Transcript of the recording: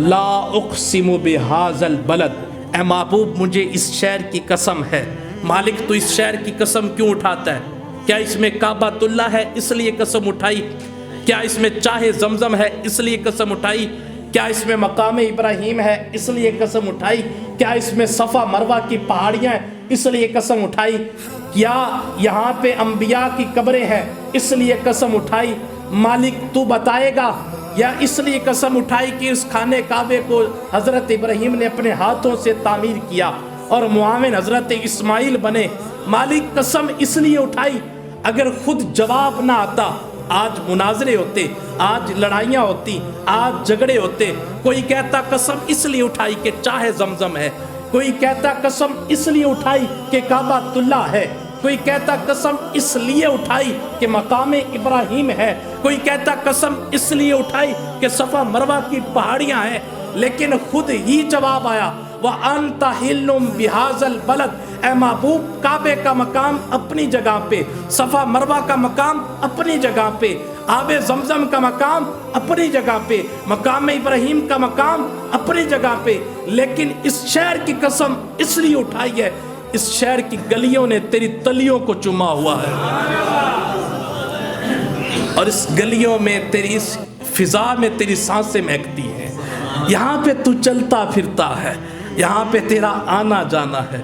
لا اقسم بہذا البلد، اے محبوب مجھے اس شہر کی قسم ہے۔ مالک تو اس شہر کی قسم کیوں اٹھاتا ہے؟ کیا اس میں کعبۃ اللہ ہے اس لیے قسم اٹھائی؟ کیا اس میں چاہے زمزم ہے اس لیے قسم اٹھائی؟ کیا اس میں مقام ابراہیم ہے اس لیے قسم اٹھائی؟ کیا اس میں صفا مروہ کی پہاڑیاں ہیں اس لیے قسم اٹھائی؟ کیا یہاں پہ انبیاء کی قبریں ہیں اس لیے قسم اٹھائی؟ مالک تو بتائے گا۔ یا اس لیے قسم اٹھائی کہ اس خانے کعبے کو حضرت ابراہیم نے اپنے ہاتھوں سے تعمیر کیا اور معاون حضرت اسماعیل بنے؟ مالک قسم اس لیے اٹھائی۔ اگر خود جواب نہ آتا، آج مناظرے ہوتے، آج لڑائیاں ہوتی، آج جھگڑے ہوتے۔ کوئی کہتا قسم اس لیے اٹھائی کہ چاہے زمزم ہے، کوئی کہتا قسم اس لیے اٹھائی کہ کعبۃ اللہ ہے، کوئی کہتا قسم اس لیے اٹھائی کہ مقام ابراہیم ہے، کوئی کہتا قسم اس لیے اٹھائی کہ صفا مروہ کی پہاڑیاں ہیں۔ لیکن خود ہی جواب آیا، وَأَنْتَ حِلٌّ بِهَذَا الْبَلَدِ، اے محبوب کعبے کا مقام اپنی جگہ پہ، صفا مروہ کا مقام اپنی جگہ پہ، آب زمزم کا مقام اپنی جگہ پہ، مقام ابراہیم کا مقام اپنی جگہ پہ، لیکن اس شہر کی قسم اس لیے اٹھائی ہے، اس شہر کی گلیوں نے تیری تلیوں کو چوما ہوا ہے، اور اس گلیوں میں تیری اس فضا میں تیری سانسیں مہکتی ہیں، یہاں پہ تو چلتا پھرتا ہے، یہاں پہ تیرا آنا جانا ہے۔